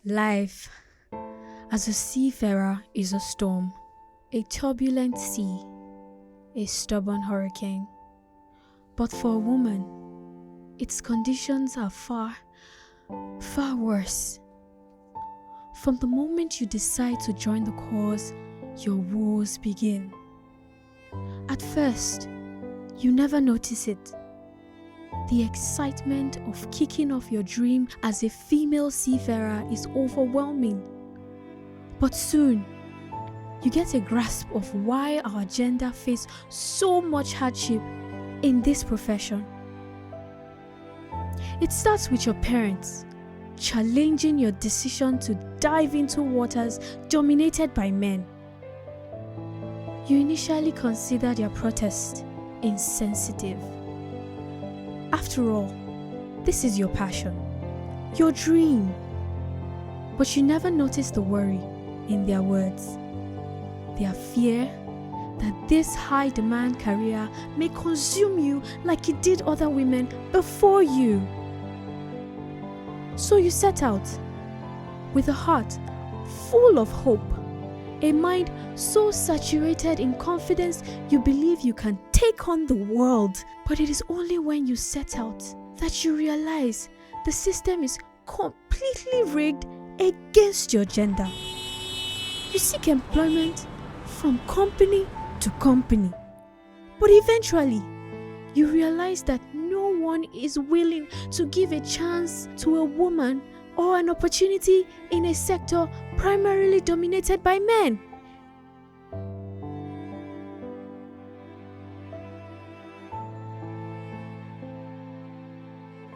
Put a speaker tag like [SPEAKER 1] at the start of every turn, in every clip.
[SPEAKER 1] Life as a seafarer is a storm, a turbulent sea, a stubborn hurricane. But for a woman, its conditions are far, far worse. From the moment you decide to join the cause, your woes begin. At first, you never notice it. The excitement of kicking off your dream as a female seafarer is overwhelming. But soon, you get a grasp of why our gender face so much hardship in this profession. It starts with your parents challenging your decision to dive into waters dominated by men. You initially consider their protest insensitive. After all, this is your passion, your dream. But you never notice the worry in their words, their fear that this high-demand career may consume you like it did other women before you. So you set out with a heart full of hope, a mind so saturated in confidence you believe you can take on the world. But it is only when you set out that you realize the system is completely rigged against your gender. You seek employment from company to company, but eventually you realize that no one is willing to give a chance to a woman or an opportunity in a sector primarily dominated by men.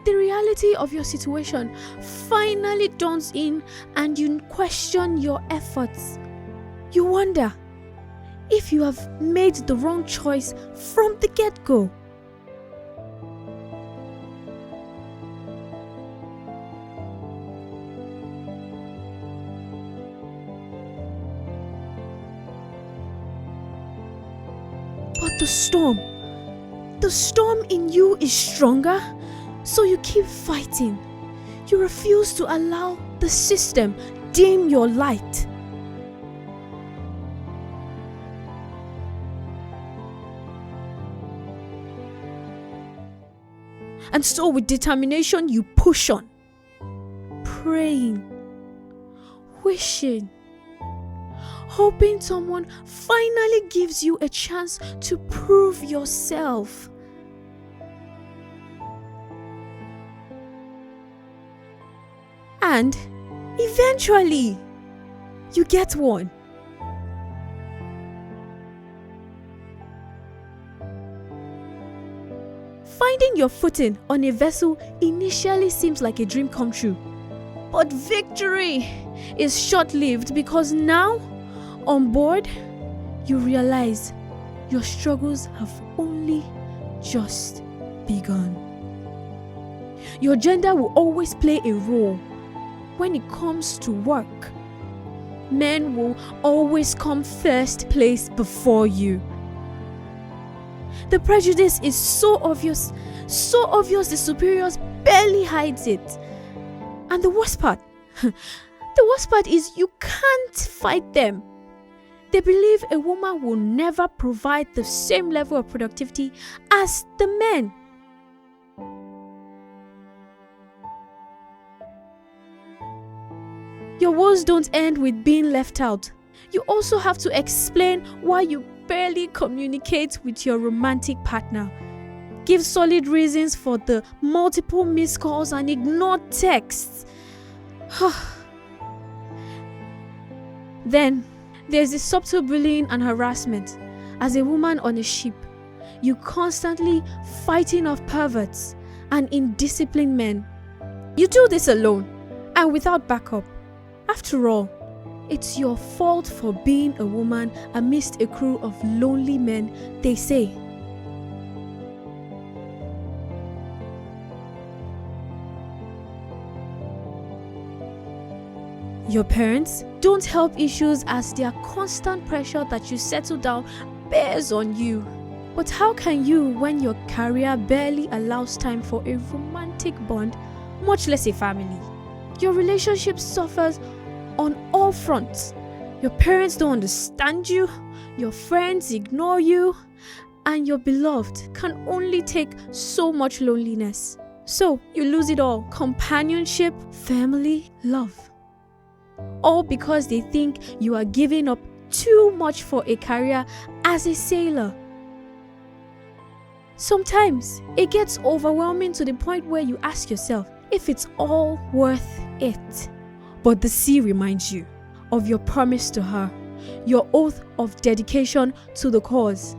[SPEAKER 1] The reality of your situation finally dawns in and you question your efforts. You wonder if you have made the wrong choice from the get-go. But the storm in you is stronger, so you keep fighting. You refuse to allow the system dim your light. And so with determination you push on, praying, wishing, hoping someone finally gives you a chance to prove yourself. And eventually, you get one. Finding your footing on a vessel initially seems like a dream come true. But victory is short-lived because now, on board, you realize your struggles have only just begun. Your gender will always play a role when it comes to work. Men will always come first place before you. The prejudice is so obvious the superiors barely hides it. And the worst part is you can't fight them. They believe a woman will never provide the same level of productivity as the men. Your woes don't end with being left out. You also have to explain why you barely communicate with your romantic partner. Give solid reasons for the multiple missed calls and ignored texts. Then, there's the subtle bullying and harassment. As a woman on a ship, you constantly fighting off perverts and indisciplined men. You do this alone and without backup. After all, it's your fault for being a woman amidst a crew of lonely men, they say. Your parents don't help issues as their constant pressure that you settle down bears on you. But how can you when your career barely allows time for a romantic bond, much less a family? Your relationship suffers on all fronts. Your parents don't understand you, your friends ignore you, and your beloved can only take so much loneliness. So you lose it all: companionship, family, love. All because they think you are giving up too much for a career as a sailor. Sometimes it gets overwhelming to the point where you ask yourself if it's all worth it. But the sea reminds you of your promise to her, your oath of dedication to the cause,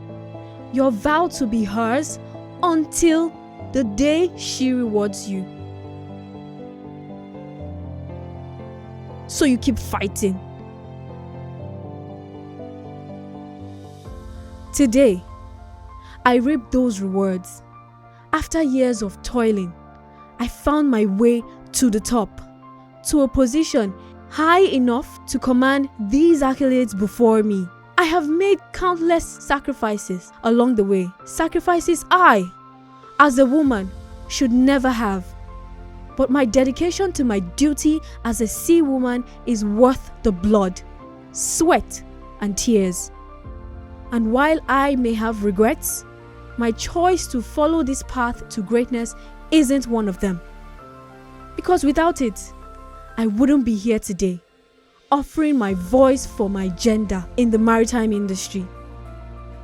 [SPEAKER 1] your vow to be hers until the day she rewards you. So you keep fighting. Today, I reap those rewards. After years of toiling, I found my way to the top, to a position high enough to command these accolades before me. I have made countless sacrifices along the way, sacrifices I, as a woman, should never have. But my dedication to my duty as a sea woman is worth the blood, sweat, and tears. And while I may have regrets, my choice to follow this path to greatness isn't one of them. Because without it, I wouldn't be here today, offering my voice for my gender in the maritime industry,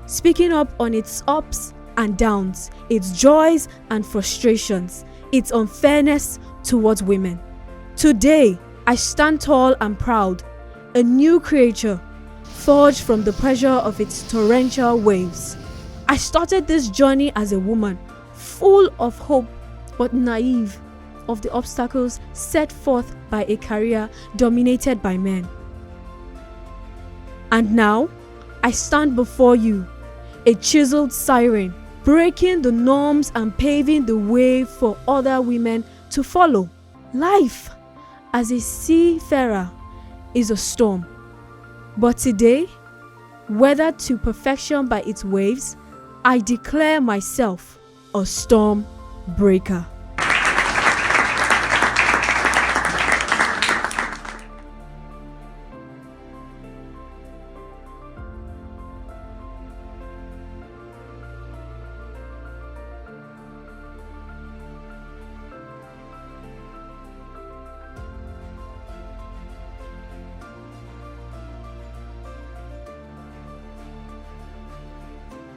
[SPEAKER 1] speaking up on its ups and downs, its joys and frustrations, its unfairness towards women. Today, I stand tall and proud, a new creature, forged from the pressure of its torrential waves. I started this journey as a woman, full of hope but naive of the obstacles set forth by a career dominated by men. And now, I stand before you, a chiseled siren, breaking the norms and paving the way for other women to follow. Life as a seafarer is a storm. But today, weathered to perfection by its waves, I declare myself a storm breaker.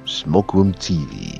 [SPEAKER 2] Smoke Room TV.